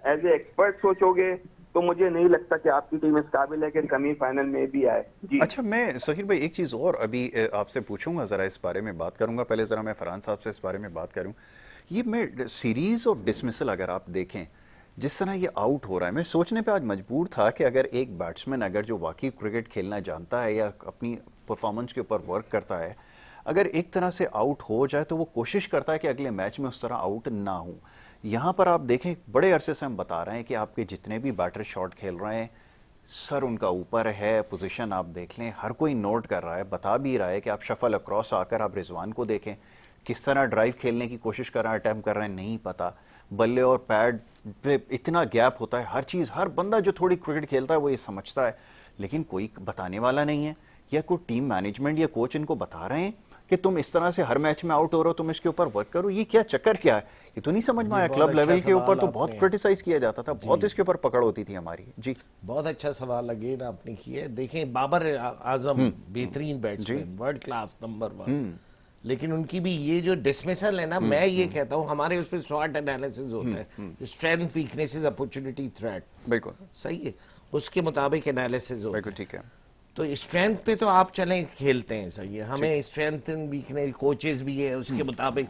एज ए एक्सपर्ट सोचोगे, तो मुझे नहीं लगता कि आपकी टीम इस काबिल है कि सेमीफाइनल में भी आए। जी अच्छा, मैं सहीर भाई एक चीज़ और अभी आपसे पूछूंगा, ज़रा इस बारे में बात करूंगा। पहले ज़रा मैं फरहान साहब से इस बारे में बात करूं। ये मैं सीरीज़ ऑफ डिसमिसल अगर आप देखें, जिस तरह ये आउट हो रहा है, मैं सोचने पे आज मजबूर था कि अगर एक बैट्समैन अगर जो वाकई क्रिकेट खेलना जानता है या अपनी परफॉर्मेंस के ऊपर वर्क करता है, अगर एक तरह से आउट हो जाए तो वो कोशिश करता है कि अगले मैच में उस तरह आउट ना हो। यहाँ पर आप देखें, बड़े अरसे से हम बता रहे हैं कि आपके जितने भी बैटर शॉट खेल रहे हैं, सर उनका ऊपर है, पोजीशन आप देख लें, हर कोई नोट कर रहा है, बता भी रहा है कि आप शफल अक्रॉस आकर आप रिजवान को देखें किस तरह ड्राइव खेलने की कोशिश कर रहे हैं, अटैम्प्ट कर रहे हैं, नहीं पता। बल्ले और पैड पे इतना गैप होता है, हर चीज़, हर बंदा जो थोड़ी क्रिकेट खेलता है वो ये समझता है, लेकिन कोई बताने वाला नहीं है। या कोई टीम मैनेजमेंट या कोच इनको बता रहे हैं कि तुम इस तरह से हर मैच में आउट हो रहे हो, तुम इसके ऊपर वर्क करो। ये क्या चक्कर क्या है, ये तो नहीं समझ में आया। क्लब लेवल के ऊपर तो बहुत क्रिटिसाइज किया जाता था, बहुत इसके ऊपर पकड़ होती थी हमारी। जी बहुत अच्छा सवाल अगेन आपने किया। देखें बाबर आजम बेहतरीन बैट्समैन, वर्ल्ड क्लास नंबर 1, लेकिन उनकी भी ये जो डिसमिसल है ना, मैं ये कहता हूँ हमारे उस पर शॉर्ट एनालिसिस होता है, स्ट्रेंथ, वीकनेसेस, अपॉर्चुनिटी, थ्रेट, बिल्कुल सही है, उसके मुताबिक एनालिसिस होता है। ठीक है, तो स्ट्रेंथ पे तो आप चलें खेलते हैं, सही है, हमें स्ट्रेंथ वीकनेस कोचेस भी है उसके मुताबिक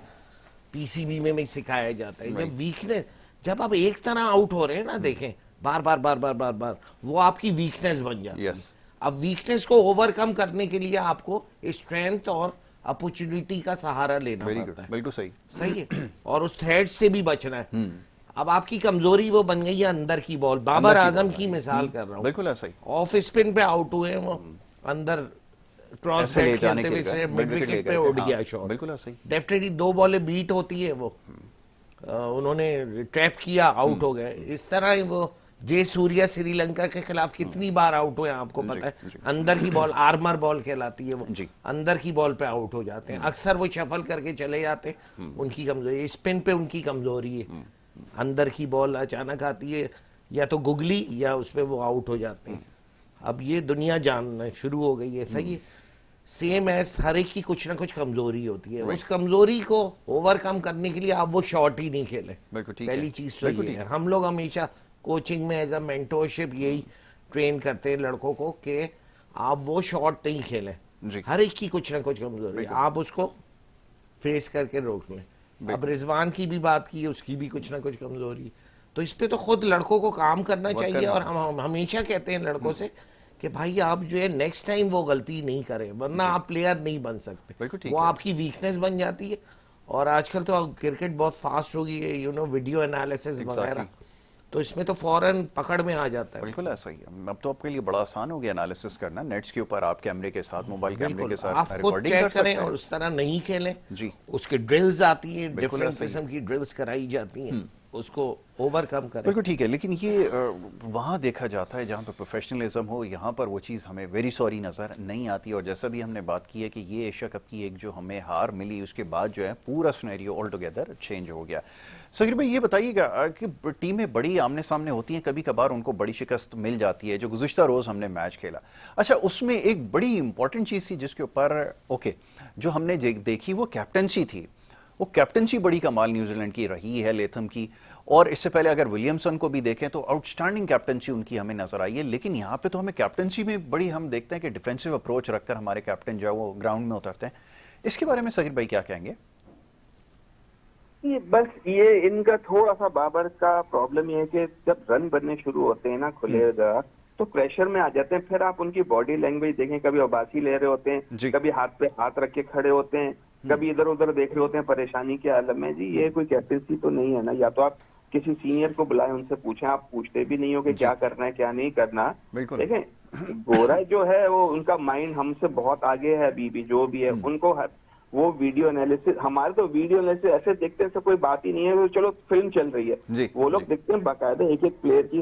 पीसीबी में सिखाया जाता है। जब वीकनेस, जब आप एक तरह आउट हो रहे हैं ना, देखें बार बार बार बार बार बार, वो आपकी वीकनेस बन जाती है। अब वीकनेस को ओवरकम करने के लिए आपको स्ट्रेंथ और अपॉर्चुनिटी का सहारा लेना पड़ता है। बिल्कुल सही, सही है, और उस थ्रेट से भी बचना है। अब आपकी कमजोरी वो बन गई है अंदर की बॉल। बाबर आजम की मिसाल कर रहा हूँ, बिल्कुल ऐसा ही, ऑफ स्पिन पे आउट हुए वो, अंदर क्रॉस बैट खेलते हुए मिड विकेट पे उड़ गया शॉट, बिल्कुल ऐसा ही। डेफिनेटली 2 बॉलें बीट होती है वो, उन्होंने ट्रैप किया, आउट हो गए। इस तरह ही वो जय सूर्या श्रीलंका के खिलाफ कितनी बार आउट हुए आपको पता है, अंदर की बॉल, आर्मर बॉल कहलाती है वो, अंदर की बॉल पे आउट हो जाते हैं। अक्सर वो शफल करके चले जाते हैं, उनकी कमजोरी स्पिन पे उनकी कमजोरी है, अंदर की बॉल अचानक आती है या तो गुगली या उस पे वो आउट हो जाते हैं। अब ये दुनिया जानना शुरू हो गई है, सही है, सेम एज हर एक की कुछ ना कुछ कमजोरी होती है, उस कमजोरी को ओवरकम करने के लिए आप वो शॉट ही नहीं खेले। पहली चीज तो ये है, हम लोग हमेशा कोचिंग में एज अ मेंटोरशिप यही ट्रेन करते हैं लड़कों को कि आप वो शॉट नहीं खेलें, हर एक की कुछ ना कुछ कमजोरी, आप उसको फेस करके रोक लें। अब रिजवान की भी बात की, उसकी भी कुछ ना कुछ कमजोरी, तो इस पे तो खुद लड़कों को काम करना चाहिए। और हम हमेशा कहते हैं लड़कों से कि भाई आप जो है नेक्स्ट टाइम वो गलती नहीं करें, वरना आप प्लेयर नहीं बन सकते। बिल्कुल ठीक वो है। आपकी वीकनेस बन जाती है। और आजकल तो क्रिकेट बहुत फास्ट हो गई है, वीडियो एनालिसिस वगैरह, तो इसमें तो फौरन पकड़ में आ जाता है। बिल्कुल ऐसा ही है। अब तो आपके लिए बड़ा आसान हो गया एनालिसिस करना, नेट्स के ऊपर आप कैमरे के साथ, मोबाइल कैमरे बिल्कुल, के साथ आप खुद रिकॉर्डिंग कर चेक करें सकते हैं। और उस तरह नहीं खेलें। जी उसके ड्रिल्स आती हैं, बिल्कुल डिफरेंट ऐसा ही किस्म की ड्रिल्स कराई जाती हैं, उसको ओवरकम करें। बिल्कुल ठीक है। लेकिन ये वहाँ देखा जाता है जहाँ पर प्रोफेशनलिज्म हो, यहाँ पर वो चीज़ हमें वेरी सॉरी नज़र नहीं आती। और जैसा भी हमने बात की है कि ये एशिया कप की एक जो हमें हार मिली, उसके बाद जो है पूरा सिनेरियो ऑल टुगेदर चेंज हो गया। सकीर भाई ये बताइएगा कि टीमें बड़ी आमने सामने होती हैं, कभी कभार उनको बड़ी शिकस्त मिल जाती है, जो गुज़िश्ता रोज़ हमने मैच खेला। अच्छा, उसमें एक बड़ी इंपॉर्टेंट चीज़ थी जिसके ऊपर जो हमने देखी वो कैप्टनसी थी। वो कैप्टनसी बड़ी कमाल न्यूजीलैंड की रही है, लेथम की। और इससे पहले अगर विलियमसन को भी देखें तो आउटस्टैंडिंग कैप्टनसी उनकी हमें नजर आई है। लेकिन यहाँ पे तो हमें कैप्टनसी में बड़ी हम देखते हैं कि डिफेंसिव अप्रोच रखकर हमारे कैप्टन जो है वो ग्राउंड में उतरते हैं। इसके बारे में सकीर भाई क्या कहेंगे? बस ये इनका थोड़ा सा बाबर का प्रॉब्लम ये है कि जब रन बनने शुरू होते हैं ना खुलेगा तो प्रेशर में आ जाते हैं। फिर आप उनकी बॉडी लैंग्वेज देखें, कभी उबासी ले रहे होते हैं, कभी हाथ पे हाथ रख के खड़े होते हैं, कभी इधर उधर देख रहे होते हैं परेशानी के आलम में। जी ये कोई कैप्टनसी तो नहीं है ना। या तो आप किसी सीनियर को बुलाएं, उनसे पूछें, आप पूछते भी नहीं हो कि क्या करना है क्या नहीं करना। देखें, गोरा जो है वो उनका माइंड हमसे बहुत आगे है अभी भी, जो भी है उनको वो वीडियो एनालिसिस, हमारे तो वीडियो एनालिसिस ऐसे देखते हैं कोई बात ही नहीं है, वो चलो फिल्म चल रही है, वो लोग देखते हैं बाकायदा एक एक प्लेयर की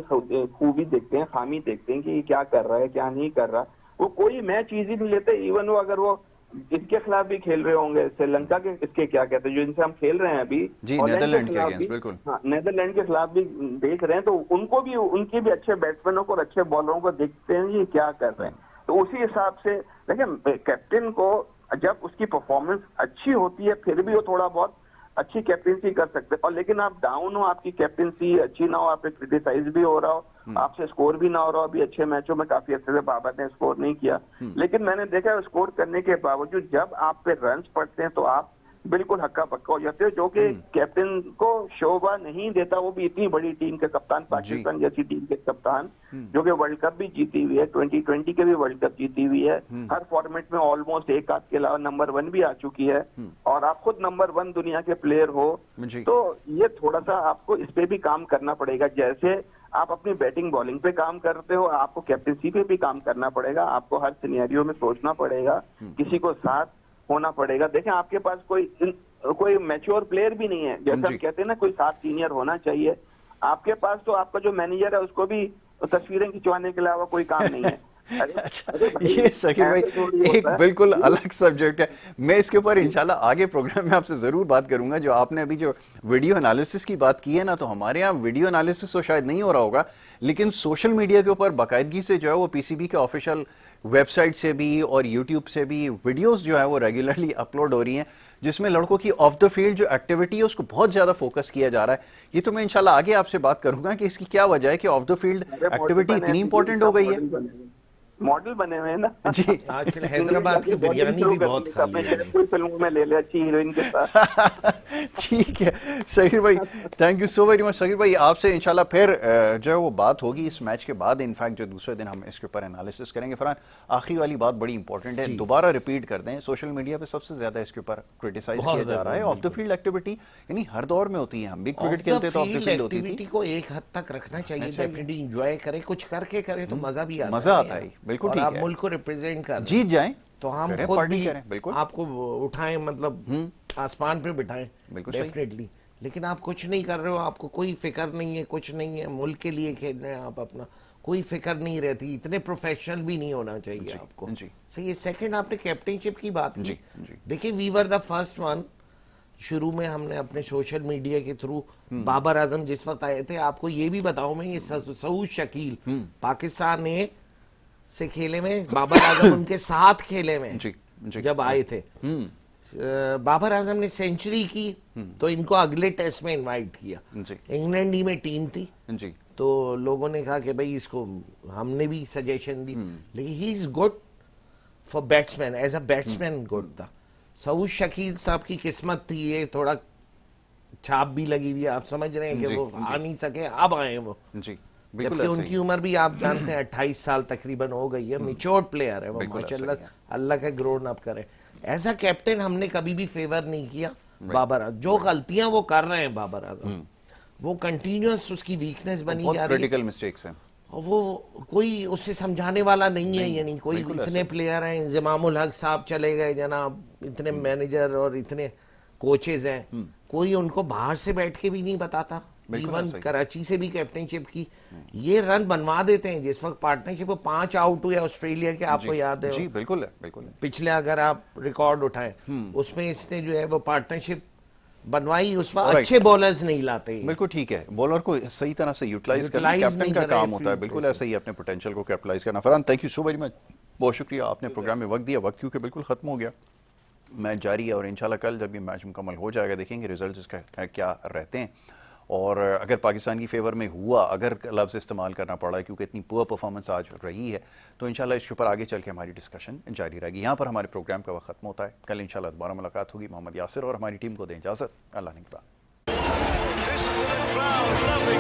खूबी देखते हैं, खामी देखते हैं कि ये क्या कर रहा है क्या नहीं कर रहा। वो कोई मैच इजी नहीं लेते। इवन वो अगर वो इसके खिलाफ भी खेल रहे होंगे, श्रीलंका के इसके क्या कहते हैं जो इनसे हम खेल रहे हैं अभी, नेदरलैंड के अगेंस्ट, बिल्कुल नेदरलैंड के खिलाफ भी देख रहे हैं, तो उनको भी उनके भी अच्छे बैट्समैनों को और अच्छे बॉलरों को देखते हैं ये क्या कर रहे हैं। तो उसी हिसाब से देखिए, कैप्टन को जब उसकी परफॉर्मेंस अच्छी होती है फिर भी वो थोड़ा बहुत अच्छी कैप्टनसी कर सकते हैं। और लेकिन आप डाउन हो, आपकी कैप्टनसी अच्छी ना हो, आप पे क्रिटिसाइज भी हो रहा हो, आपसे स्कोर भी ना हो रहा हो। अभी अच्छे मैचों में काफी अच्छे से बाबर ने स्कोर नहीं किया, लेकिन मैंने देखा स्कोर करने के बावजूद जब आप पे रन्स पड़ते हैं तो आप बिल्कुल हक्का पक्का हो जाते हो, जो कि कैप्टन को शोभा नहीं देता। वो भी इतनी बड़ी टीम के कप्तान, पाकिस्तान जैसी टीम के कप्तान, जो कि वर्ल्ड कप भी जीती हुई है, 2020 के भी वर्ल्ड कप जीती हुई है, हर फॉर्मेट में ऑलमोस्ट एक आध के अलावा नंबर 1 भी आ चुकी है, और आप खुद नंबर 1 दुनिया के प्लेयर हो। तो ये थोड़ा सा आपको इस पे भी काम करना पड़ेगा। जैसे आप अपनी बैटिंग बॉलिंग पे काम करते हो, आपको कैप्टनसी पे भी काम करना पड़ेगा। आपको हर सिनेरियो में सोचना पड़ेगा, किसी को साथ होना पड़ेगा। देखें, आपके पास कोई मैच्योर प्लेयर भी नहीं है, जैसे हम कहते हैं ना कोई साथ सीनियर होना चाहिए। आपके पास तो आपका जो मैनेजर है उसको भी तस्वीरें खिंचवाने के अलावा कोई काम नहीं है। अच्छा, ये सकीर भाई एक बिल्कुल अलग सब्जेक्ट है। मैं इसके ऊपर इंशाल्लाह आगे प्रोग्राम में आपसे जरूर बात करूंगा। जो आपने अभी जो वीडियो एनालिसिस की बात की है ना, तो हमारे यहाँ वीडियो एनालिसिस तो शायद नहीं हो रहा होगा, लेकिन सोशल मीडिया के ऊपर बाकायदगी से जो है वो पीसीबी के ऑफिशियल वेबसाइट से भी और यूट्यूब से भी वीडियोस जो है वो रेगुलरली अपलोड हो रही हैं, जिसमें लड़कों की ऑफ द फील्ड जो एक्टिविटी है उसको बहुत ज्यादा फोकस किया जा रहा है। ये तो मैं इंशाल्लाह आगे आपसे बात करूंगा कि इसकी क्या वजह है कि ऑफ द फील्ड एक्टिविटी इतनी इंपॉर्टेंट हो गई है। मॉडल बने हुए हैं ना जी। आजकल हैदराबाद की बिरयानी भी बहुत खाई है, कोई फिल्मों में ले ले अच्छी हीरोइन के साथ। ठीक है सकीर भाई, thank you so very much. Sakir भाई आपसे इंशाल्लाह फिर जो है वो बात होगी इस मैच के बाद। इनफैक्ट जो दूसरे दिन हम इसके ऊपर एनालिसिस करेंगे। फरहान, आखिरी वाली बात बड़ी इंपॉर्टेंट है, दोबारा रिपीट कर दें। सोशल मीडिया पे सबसे ज्यादा इसके ऊपर क्रिटिसाइज किया जा रहा है ऑफ द फील्ड एक्टिविटी, यानी हर दौर में होती है। हम भी क्रिकेट खेलते तो ऑफ द फील्ड होती थी। को एक हद तक रखना चाहिए, डेफिनेटली एंजॉय करें, कुछ करके करें तो मजा भी आता है। मजा आता है, बिल्कुल ठीक है। आप मुल्क को रिप्रेजेंट कर जीत जाएं तो हम खुद भी आपको उठाएं, मतलब आसमान पे बिठाएं, डेफिनेटली। लेकिन आप कुछ नहीं कर रहे हो, आपको कोई फिक्र नहीं है, कुछ नहीं है, मुल्क के लिए खेल रहे हैं आप, अपना कोई फिक्र नहीं रहती। इतने प्रोफेशनल भी नहीं होना चाहिए आपको। सही है। सेकंड, आपने कैप्टनशिप की बात की। देखिए, we were the first one. शुरू में हमने अपने सोशल मीडिया के थ्रू बाबर आजम जिस वक्त आए थे, आपको ये भी बताऊं मैं, ये सऊद शकील पाकिस्तान से खेले में, बाबर आजम उनके साथ खेले में जब आए थे। बाबर आजम ने सेंचुरी की तो इनको अगले टेस्ट में इनवाइट किया। इंग्लैंड ही में टीम थी, तो लोगों ने कहा कि भाई इसको, हमने भी सजेशन दी, लेकिन he is good for batsman, as a batsman good था। सऊद शकील साहब की किस्मत थी, ये थोड़ा छाप भी लगी हुई है, आप समझ रहे हैं कि वो आ नहीं सके, अब आए वो। बिल्कुल जबकि ऐसे उनकी ही। उम्र भी आप जानते हैं 28 साल तकरीबन हो गई है, मेच्योर्ड प्लेयर है वो, बिल्कुल ऐसा ही माशाल्लाह है। अल्लाह का ग्रोन अप करे। एज अ कैप्टन हमने कभी भी फेवर नहीं किया बाबर आजम। जो गलतियां वो कर रहे हैं बाबर आजम, वो कंटिन्यूअस उसकी वीकनेस बनी बहुत जा रही है, क्रिटिकल मिस्टेक्स हैं। और वो कोई उससे समझाने वाला नहीं है। नहीं, यानी कोई बिल्कुल ऐसा इतने ही। प्लेयर हैं, इंजमामुल हक साहब चले गए जनाब, इतने मैनेजर और इतने कोचेज हैं, कोई उनको बाहर से बैठ के भी नहीं बताता। बिल्कुल इवन ऐसा ही। कराची से भी कैप्टनशिप की ये रन बनवा देते हैं। जिस वक्त पार्टनरशिप को 5 आउट हुए ऑस्ट्रेलिया के, आपको जी याद है जी, बिल्कुल है, बिल्कुल है। पिछले, अगर आप रिकॉर्ड उठाएं उसमें इसने जो है वो पार्टनरशिप बनवाई, उस वक्त Alright. अच्छे बॉलर्स नहीं लाते ये। बिल्कुल ठीक है, बॉलर को सही तरह से यूटिलाइज करना Utilize कैप्टन नहीं का कर रहे काम होता है। field बिल्कुल पे ऐसा ही अपने पोटेंशियल को कैपिटलाइज करना। Farhan, thank you so very much, बहुत शुक्रिया, आपने प्रोग्राम में वक्त दिया। वक्त क्योंकि बिल्कुल खत्म हो गया, मैच जारी है और इंशाल्लाह कल जब ये मैच मुकम्मल हो जाएगा देखेंगे रिजल्ट इसका क्या रहते हैं। और अगर पाकिस्तान की फेवर में हुआ, अगर लफ्ज़ इस्तेमाल करना पड़ा क्योंकि इतनी पुअर परफॉर्मेंस आज रही है, तो इंशाल्लाह इसके ऊपर आगे चल के हमारी डिस्कशन जारी रहेगी। यहाँ पर हमारे प्रोग्राम का वक्त खत्म होता है। कल इंशाल्लाह दोबारा मुलाकात होगी। मोहम्मद यासिर और हमारी टीम को दें इजाज़त। अल्लाह निगहबान। This is a little crowd. Lovely.